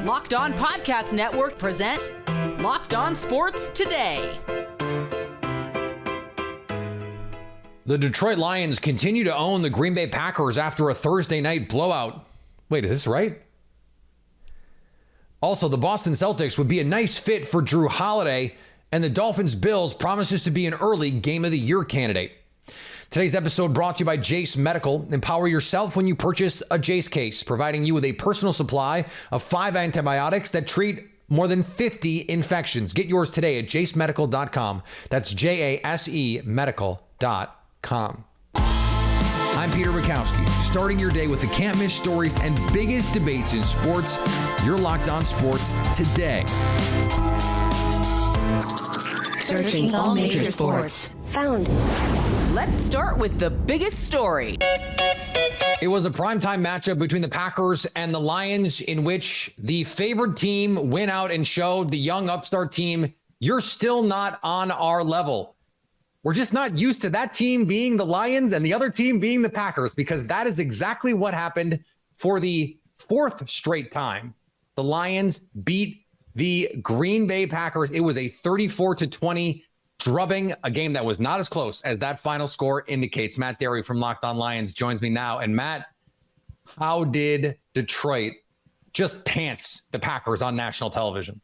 Locked On Podcast Network presents Locked On Sports Today. The Detroit Lions continue to own the Green Bay Packers after a Thursday night blowout. Wait, is this right? Also, the Boston Celtics would be a nice fit for Jrue Holiday, and the Dolphins Bills promises to be an early Game of the Year candidate. Today's episode brought to you by Jace Medical. Empower yourself when you purchase a Jace case, providing you with a personal supply of 5 antibiotics that treat more than 50 infections. Get yours today at jacemedical.com. That's JASE medical.com. I'm Peter Bukowski, starting your day with the can't miss stories and biggest debates in sports. You're Locked On Sports Today. Searching all major sports. Found. Let's start with the biggest story. It was a primetime matchup between the Packers and the Lions in which the favored team went out and showed the young upstart team, you're still not on our level. We're just not used to that team being the Lions and the other team being the Packers, because that is exactly what happened for the fourth straight time. The Lions beat the Green Bay Packers. It was a 34-20 drubbing, a game that was not as close as that final score indicates. Matt Derry from Locked On Lions joins me now. And Matt, how did Detroit just pants the Packers on national television?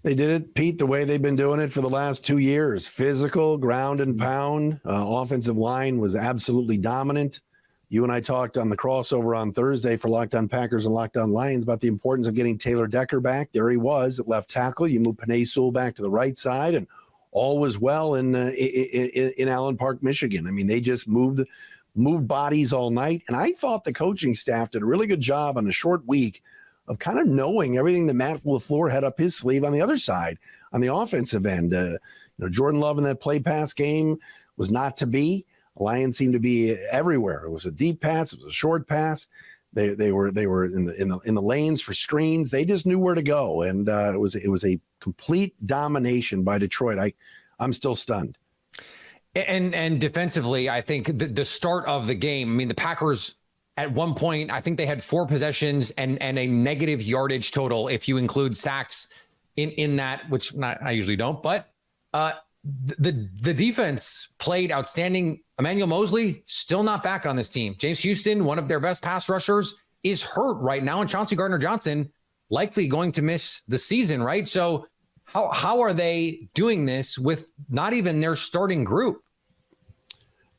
They did it, Pete, the way they've been doing it for the last 2 years. Physical, ground and pound. Offensive line was absolutely dominant. You and I talked on the crossover on Thursday for Locked On Packers and Locked On Lions about the importance of getting Taylor Decker back. There he was at left tackle. You move Penei Sewell back to the right side, and all was well in Allen Park, Michigan. I mean, they just moved bodies all night. And I thought the coaching staff did a really good job on a short week of kind of knowing everything that Matt LaFleur had up his sleeve on the other side, on the offensive end. Jordan Love in that play pass game was not to be. The Lions seemed to be everywhere. It was a deep pass. It was a short pass. They were in the lanes for screens. They just knew where to go, and it was a complete domination by Detroit. I'm still stunned. And defensively, I think the start of the game. I mean, the Packers at one point, I think they had 4 possessions and a negative yardage total if you include sacks in that, which I usually don't. But the defense played outstanding. Emmanuel Mosley still not back on this team. James Houston, one of their best pass rushers, is hurt right now, and Chauncey Gardner-Johnson likely going to miss the season, right? So how are they doing this with not even their starting group?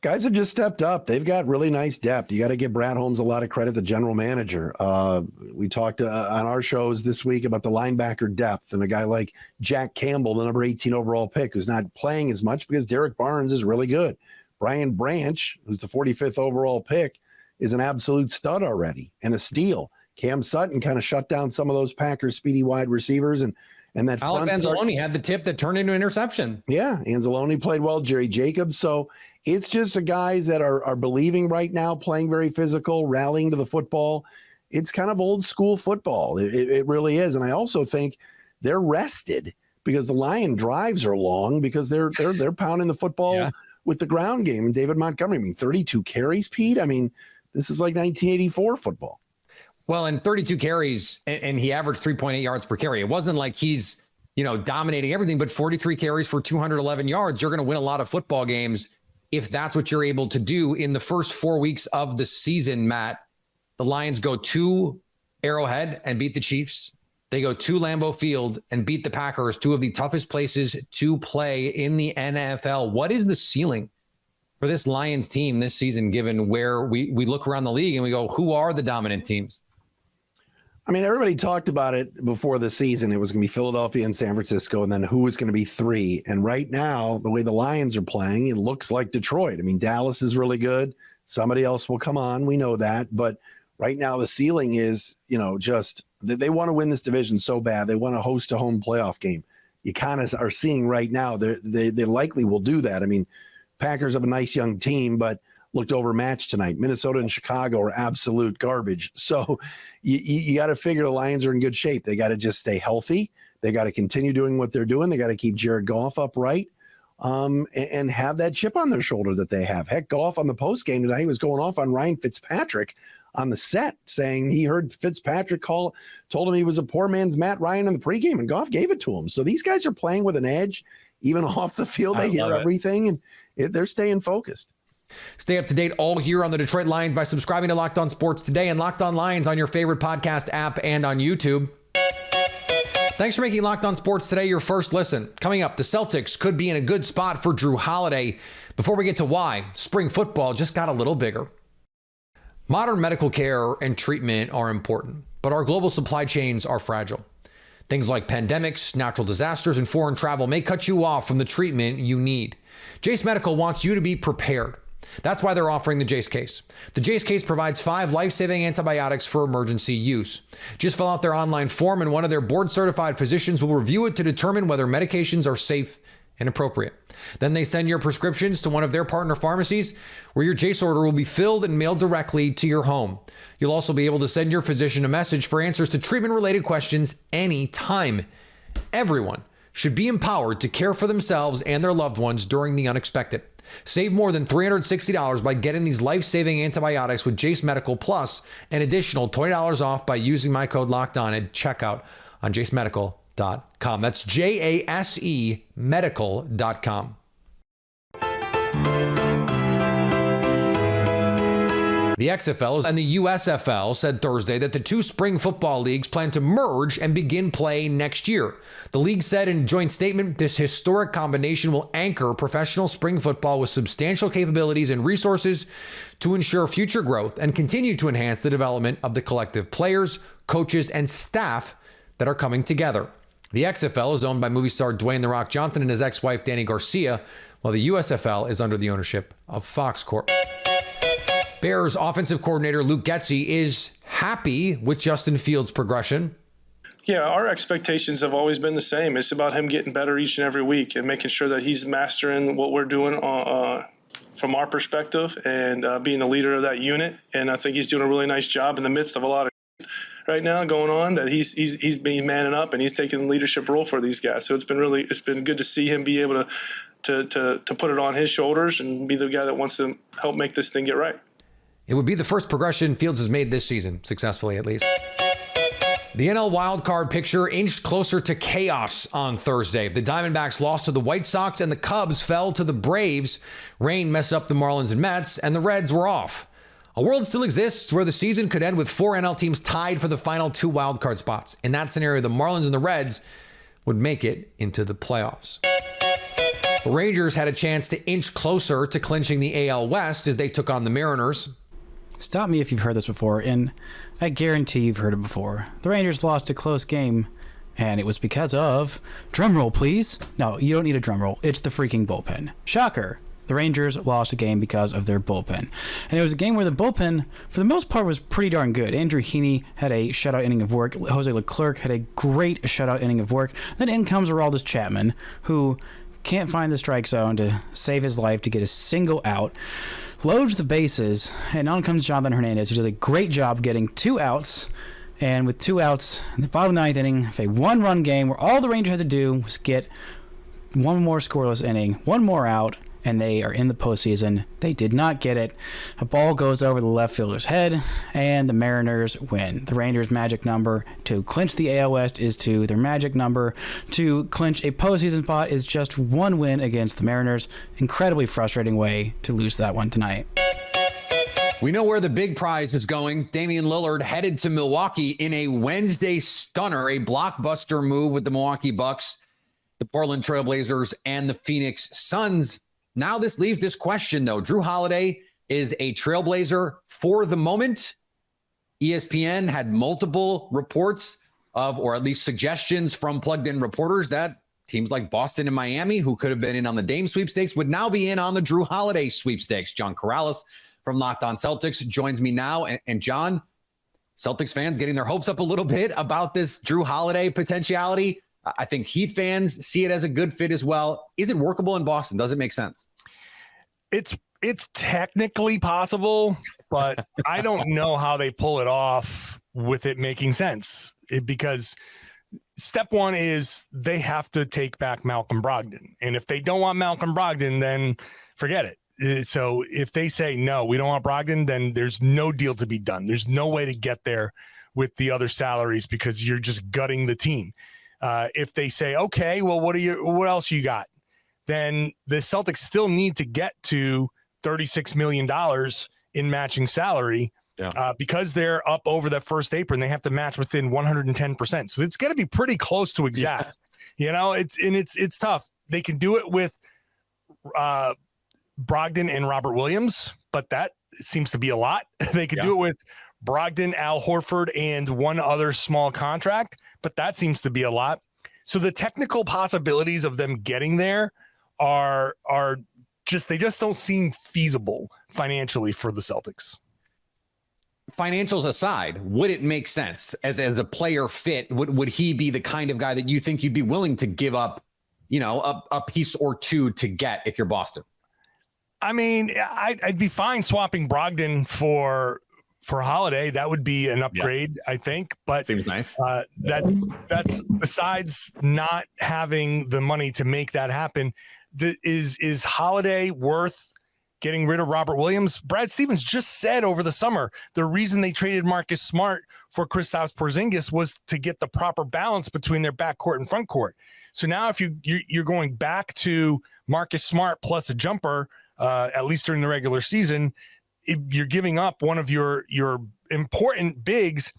Guys have just stepped up. They've got really nice depth. You got to give Brad Holmes a lot of credit, the general manager. We talked on our shows this week about the linebacker depth and a guy like Jack Campbell, the number 18 overall pick, who's not playing as much because Derek Barnes is really good. Brian Branch, who's the 45th overall pick, is an absolute stud already and a steal. Cam Sutton kind of shut down some of those Packers speedy wide receivers, and that Alex Anzalone had the tip that turned into an interception. Yeah, Anzalone played well, Jerry Jacobs. So it's just the guys that are believing right now, playing very physical, rallying to the football. It's kind of old school football. It really is. And I also think they're rested because the Lion drives are long because they're pounding the football with the ground game. And David Montgomery, 32 carries, Pete. I mean, this is like 1984 football. Well, and 32 carries, and he averaged 3.8 yards per carry. It wasn't like he's, dominating everything, but 43 carries for 211 yards. You're going to win a lot of football games if that's what you're able to do. In the first 4 weeks of the season, Matt, the Lions go to Arrowhead and beat the Chiefs. They go to Lambeau Field and beat the Packers, 2 of the toughest places to play in the NFL. What is the ceiling for this Lions team this season, given where we look around the league and we go, who are the dominant teams? I mean, everybody talked about it before the season. It was going to be Philadelphia and San Francisco, and then who was going to be 3. And right now, the way the Lions are playing, it looks like Detroit. I mean, Dallas is really good. Somebody else will come on. We know that. But right now, the ceiling is, just they want to win this division so bad. They want to host a home playoff game. You kind of are seeing right now they likely will do that. I mean, Packers have a nice young team, but looked overmatched tonight. Minnesota and Chicago are absolute garbage. So you got to figure the Lions are in good shape. They got to just stay healthy. They got to continue doing what they're doing. They got to keep Jared Goff upright and have that chip on their shoulder that they have. Heck, Goff on the post game tonight, he was going off on Ryan Fitzpatrick on the set saying he heard Fitzpatrick told him he was a poor man's Matt Ryan in the pregame, and Goff gave it to him. So these guys are playing with an edge, even off the field. They hear everything, and they're staying focused. Stay up to date all year on the Detroit Lions by subscribing to Locked On Sports Today and Locked On Lions on your favorite podcast app and on YouTube. Thanks for making Locked On Sports Today your first listen. Coming up, the Celtics could be in a good spot for Jrue Holiday. Before we get to why, spring football just got a little bigger. Modern medical care and treatment are important, but our global supply chains are fragile. Things like pandemics, natural disasters, and foreign travel may cut you off from the treatment you need. Jace Medical wants you to be prepared. That's why they're offering the Jace case. The Jace case provides 5 life-saving antibiotics for emergency use. Just fill out their online form and one of their board-certified physicians will review it to determine whether medications are safe and appropriate. Then they send your prescriptions to one of their partner pharmacies where your Jace order will be filled and mailed directly to your home. You'll also be able to send your physician a message for answers to treatment-related questions anytime. Everyone should be empowered to care for themselves and their loved ones during the unexpected. Save more than $360 by getting these life-saving antibiotics with Jace Medical Plus, an additional $20 off by using my code LOCKEDON at checkout on JaceMedical.com. That's JASE medical.com. The XFL and the USFL said Thursday that the 2 spring football leagues plan to merge and begin play next year. The league said in a joint statement, this historic combination will anchor professional spring football with substantial capabilities and resources to ensure future growth and continue to enhance the development of the collective players, coaches, and staff that are coming together. The XFL is owned by movie star Dwayne "The Rock" Johnson and his ex-wife Danny Garcia, while the USFL is under the ownership of Fox Corp. Bears offensive coordinator Luke Getsy is happy with Justin Fields' progression. Yeah, our expectations have always been the same. It's about him getting better each and every week and making sure that he's mastering what we're doing from our perspective and being the leader of that unit. And I think he's doing a really nice job in the midst of a lot of right now going on, that he's been manning up and he's taking the leadership role for these guys. So it's been good to see him be able to put it on his shoulders and be the guy that wants to help make this thing get right. It would be the first progression Fields has made this season, successfully at least. The NL Wild Card picture inched closer to chaos on Thursday. The Diamondbacks lost to the White Sox and the Cubs fell to the Braves. Rain messed up the Marlins and Mets, and the Reds were off. A world still exists where the season could end with 4 NL teams tied for the final 2 wild card spots. In that scenario, the Marlins and the Reds would make it into the playoffs. The Rangers had a chance to inch closer to clinching the AL West as they took on the Mariners. Stop me if you've heard this before, and I guarantee you've heard it before. The Rangers lost a close game, and it was because of... Drumroll, please. No, you don't need a drumroll. It's the freaking bullpen. Shocker. The Rangers lost a game because of their bullpen. And it was a game where the bullpen, for the most part, was pretty darn good. Andrew Heaney had a shutout inning of work. Jose Leclerc had a great shutout inning of work. Then in comes Aroldis Chapman, who can't find the strike zone to save his life to get a single out. Loads the bases, and on comes Jonathan Hernandez, who does a great job getting 2 outs. And with 2 outs in the bottom of the 9th inning, a 1-run game where all the Rangers had to do was get 1 more scoreless inning, 1 more out, and they are in the postseason. They did not get it. A ball goes over the left fielder's head, and the Mariners win. The Rangers' magic number to clinch the AL West is 2. Their magic number to clinch a postseason spot is just 1 win against the Mariners. Incredibly frustrating way to lose that one tonight. We know where the big prize is going. Damian Lillard headed to Milwaukee in a Wednesday stunner, a blockbuster move with the Milwaukee Bucks, the Portland Trailblazers, and the Phoenix Suns. Now this leaves this question, though. Jrue Holiday is a Trailblazer for the moment. ESPN had multiple reports of, or at least suggestions from plugged-in reporters that teams like Boston and Miami, who could have been in on the Dame sweepstakes, would now be in on the Jrue Holiday sweepstakes. John Corrales from Locked On Celtics joins me now. And John, Celtics fans getting their hopes up a little bit about this Jrue Holiday potentiality. I think Heat fans see it as a good fit as well. Is it workable in Boston? Does it make sense? It's technically possible, but I don't know how they pull it off with it making sense. Because step one is they have to take back Malcolm Brogdon. And if they don't want Malcolm Brogdon, then forget it. So if they say, no, we don't want Brogdon, then there's no deal to be done. There's no way to get there with the other salaries because you're just gutting the team. If they say, okay, well, what else you got? Then the Celtics still need to get to $36 million in matching salary because they're up over that first apron. They have to match within 110%. So it's going to be pretty close to exact. Yeah. It's tough. They can do it with Brogdon and Robert Williams, but that seems to be a lot. They could do it with Brogdon, Al Horford, and one other small contract, but that seems to be a lot. So the technical possibilities of them getting there are just, they just don't seem feasible financially for the Celtics. Financials aside, would it make sense as a player fit? Would he be the kind of guy that you think you'd be willing to give up, a piece or two to get if you're Boston? I mean, I'd be fine swapping Brogdon for Holiday. That would be an upgrade, I think. But seems nice. That's besides not having the money to make that happen. Is Holiday worth getting rid of Robert Williams? Brad Stevens just said over the summer the reason they traded Marcus Smart for Kristaps Porzingis was to get the proper balance between their backcourt and front court. So now if you're going back to Marcus Smart plus a jumper, at least during the regular season, you're giving up one of your important bigs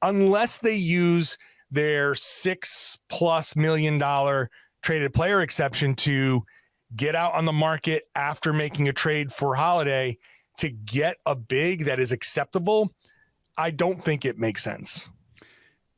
unless they use their $6+ million traded player exception to get out on the market after making a trade for Holiday to get a big that is acceptable. I don't think it makes sense.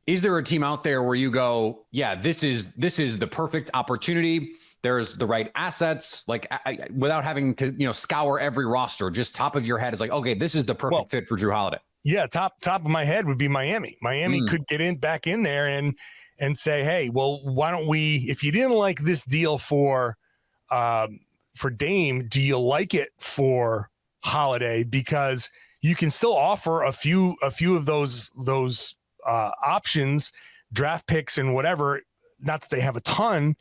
Is there a team out there where you go, yeah, this is the perfect opportunity? There's the right assets, like without having to, scour every roster, just top of your head is like, okay, this is the perfect fit for Jrue Holiday. Yeah. Top of my head would be Miami. Miami could get back in there and say, hey, well, why don't we, if you didn't like this deal for Dame, do you like it for Holiday? Because you can still offer a few of those options, draft picks and whatever. Not that they have a ton,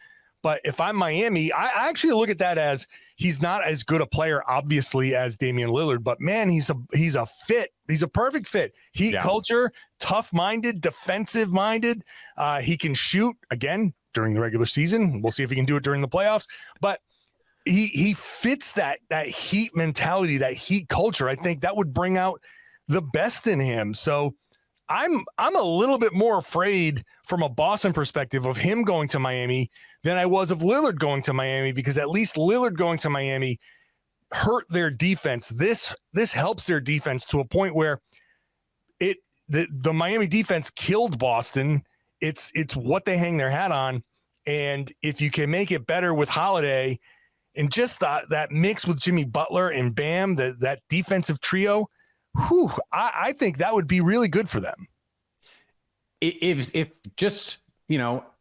but if I'm Miami, I actually look at that as he's not as good a player, obviously, as Damian Lillard, but man, he's a fit. He's a perfect fit. Culture, tough-minded, defensive-minded. He can shoot, again, during the regular season. We'll see if he can do it during the playoffs. But he fits that Heat mentality, that Heat culture. I think that would bring out the best in him. So I'm a little bit more afraid from a Boston perspective of him going to Miami than I was of Lillard going to Miami, because at least Lillard going to Miami hurt their defense. This helps their defense to a point where the Miami defense killed Boston. It's what they hang their hat on. And if you can make it better with Holiday and just that mix with Jimmy Butler and Bam, that defensive trio, I think that would be really good for them. If just,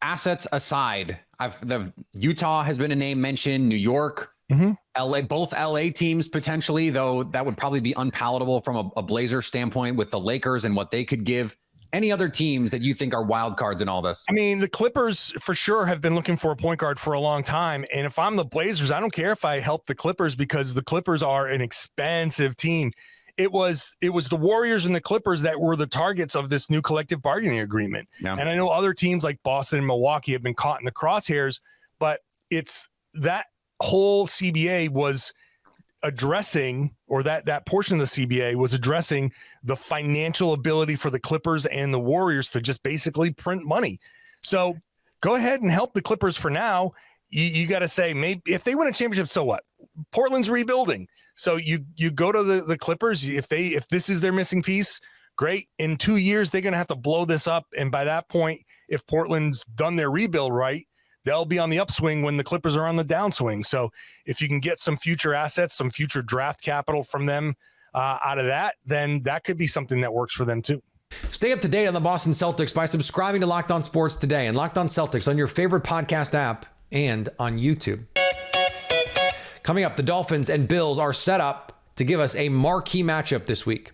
assets aside, Utah has been a name mentioned, New York, LA, both LA teams potentially, though that would probably be unpalatable from a Blazer standpoint with the Lakers and what they could give. Any other teams that you think are wild cards in all this? I mean, the Clippers for sure have been looking for a point guard for a long time. And if I'm the Blazers, I don't care if I help the Clippers, because the Clippers are an expensive team. It was the Warriors and the Clippers that were the targets of this new collective bargaining agreement. Yeah. And I know other teams like Boston and Milwaukee have been caught in the crosshairs, but it's that whole CBA was addressing, or that portion of the CBA was addressing the financial ability for the Clippers and the Warriors to just basically print money. So go ahead and help the Clippers for now. You got to say, maybe if they win a championship, so what? Portland's rebuilding. So you go to the Clippers. If this is their missing piece, great. In 2 years, they're going to have to blow this up. And by that point, if Portland's done their rebuild right, they'll be on the upswing when the Clippers are on the downswing. So if you can get some future assets, some future draft capital from them out of that, then that could be something that works for them too. Stay up to date on the Boston Celtics by subscribing to Locked On Sports today and Locked On Celtics on your favorite podcast app and on YouTube. Coming up, the Dolphins and Bills are set up to give us a marquee matchup this week.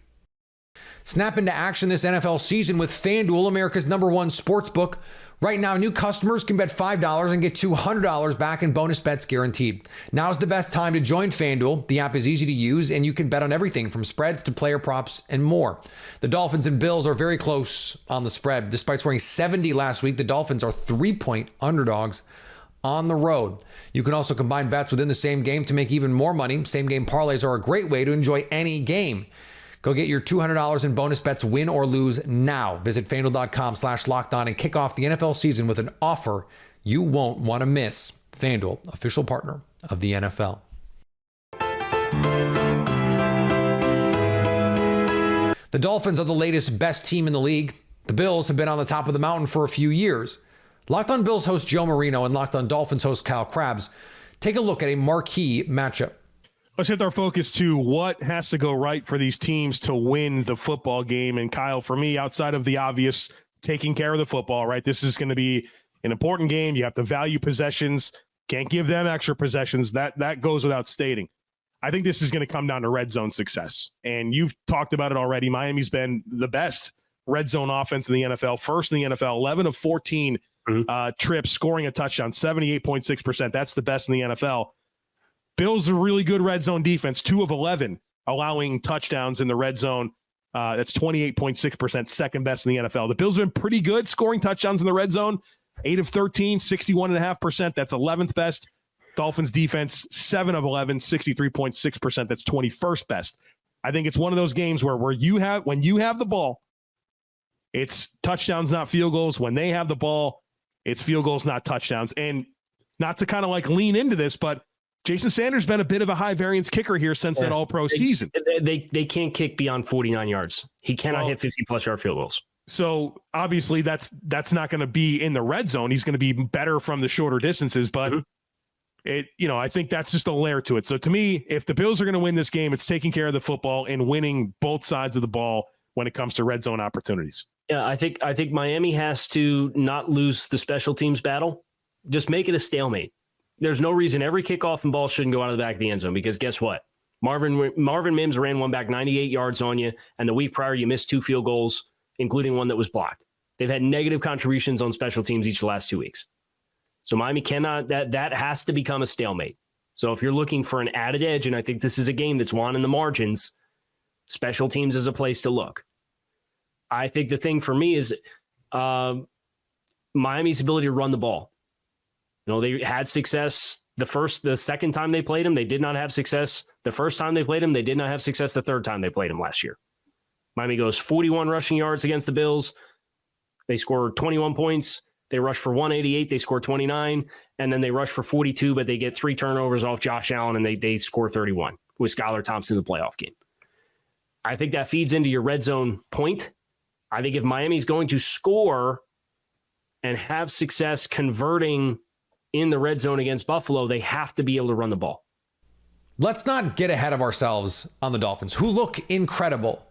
Snap into action this NFL season with FanDuel, America's #1 sportsbook. Right now, new customers can bet $5 and get $200 back in bonus bets guaranteed. Now's the best time to join FanDuel. The app is easy to use, and you can bet on everything from spreads to player props and more. The Dolphins and Bills are very close on the spread. Despite scoring 70 last week, the Dolphins are 3-point underdogs on the road. You can also combine bets within the same game to make even more money. Same game parlays are a great way to enjoy any game. Go get your $200 in bonus bets, win or lose now. Visit FanDuel.com/lockedon and kick off the NFL season with an offer you won't want to miss. FanDuel, official partner of the NFL. The Dolphins are the latest best team in the league. The Bills have been on the top of the mountain for a few years. Locked On Bills host Joe Marino and Locked On Dolphins host Kyle Krabs take a look at a marquee matchup. Let's shift our focus to what has to go right for these teams to win the football game. And Kyle, for me, outside of the obvious taking care of the football, right? This is going to be an important game. You have to value possessions. Can't give them extra possessions. That goes without stating. I think this is going to come down to red zone success. And you've talked about it already. Miami's been the best red zone offense in the NFL, first in the NFL, 11 of 14 trips, scoring a touchdown, 78.6%. That's the best in the NFL. Bills are really good red zone defense, 2 of 11 allowing touchdowns in the red zone. That's 28.6%, second best in the NFL. The Bills have been pretty good scoring touchdowns in the red zone, 8 of 13, 61.5%. That's 11th best. Dolphins defense, 7 of 11, 63.6%. That's 21st best. I think it's one of those games where when you have the ball, it's touchdowns, not field goals. When they have the ball, it's field goals, not touchdowns. And not to kind of like lean into this, but Jason Sanders been a bit of a high variance kicker here since that all-pro season. They can't kick beyond 49 yards. He cannot hit 50-plus yard field goals. So obviously that's not going to be in the red zone. He's going to be better from the shorter distances, but I think that's just a layer to it. So to me, if the Bills are going to win this game, it's taking care of the football and winning both sides of the ball when it comes to red zone opportunities. Yeah, I think Miami has to not lose the special teams battle. Just make it a stalemate. There's no reason every kickoff and ball shouldn't go out of the back of the end zone, because guess what? Marvin Mims ran one back 98 yards on you, and the week prior you missed 2 field goals, including one that was blocked. They've had negative contributions on special teams each of the last 2 weeks. So Miami cannot, that has to become a stalemate. So if you're looking for an added edge, and I think this is a game that's won in the margins, special teams is a place to look. I think the thing for me is Miami's ability to run the ball. They had success the second time they played him. They did not have success the first time they played him. They did not have success the third time they played him last year. Miami goes 41 rushing yards against the Bills. They score 21 points. They rush for 188. They score 29. And then they rush for 42, but they get 3 turnovers off Josh Allen, and they score 31 with Skylar Thompson in the playoff game. I think that feeds into your red zone point. I think if Miami's going to score and have success converting in the red zone against Buffalo, they have to be able to run the ball. Let's not get ahead of ourselves on the Dolphins, who look incredible,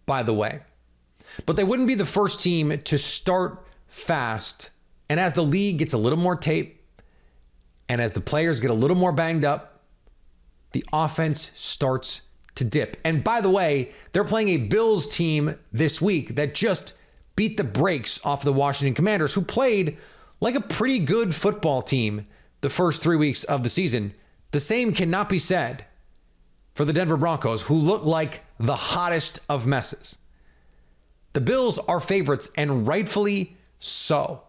by the way. But they wouldn't be the first team to start fast. And as the league gets a little more tape, and as the players get a little more banged up, the offense starts to dip. And by the way, they're playing a Bills team this week that just beat the brakes off the Washington Commanders, who played like a pretty good football team the first 3 weeks of the season. The same cannot be said for the Denver Broncos, who look like the hottest of messes. The Bills are favorites, and rightfully so.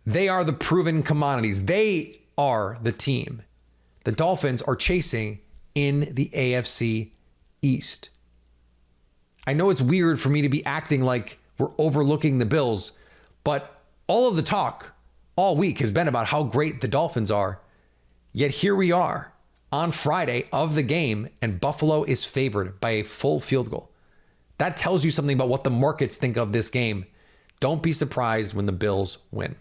They are the proven commodities. They are the team the Dolphins are chasing in the AFC East. I know it's weird for me to be acting like we're overlooking the Bills, but all of the talk all week has been about how great the Dolphins are. Yet here we are on Friday of the game, and Buffalo is favored by a full field goal. That tells you something about what the markets think of this game. Don't be surprised when the Bills win.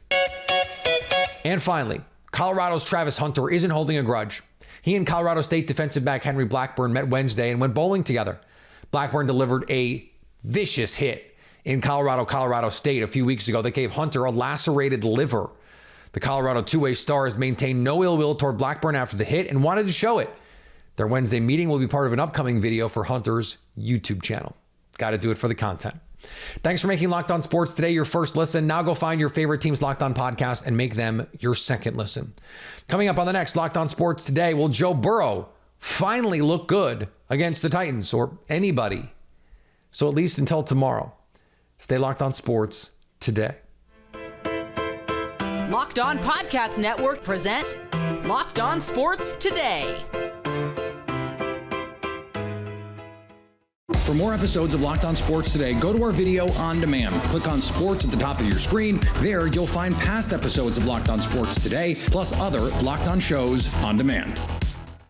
And finally, Colorado's Travis Hunter isn't holding a grudge. He and Colorado State defensive back Henry Blackburn met Wednesday and went bowling together. Blackburn delivered a vicious hit in Colorado State a few weeks ago that gave Hunter a lacerated liver. The Colorado two-way stars maintained no ill will toward Blackburn after the hit and wanted to show it. Their Wednesday meeting will be part of an upcoming video for Hunter's YouTube channel. Got to do it for the content. Thanks for making Locked On Sports Today your first listen. Now go find your favorite team's Locked On podcast and make them your second listen. Coming up on the next Locked On Sports Today, will Joe Burrow finally look good against the Titans or anybody? So at least until tomorrow, stay Locked On Sports Today. Locked On Podcast Network presents Locked On Sports Today. For more episodes of Locked On Sports Today, go to our video on demand. Click on Sports at the top of your screen. There, you'll find past episodes of Locked On Sports Today, plus other Locked On shows on demand.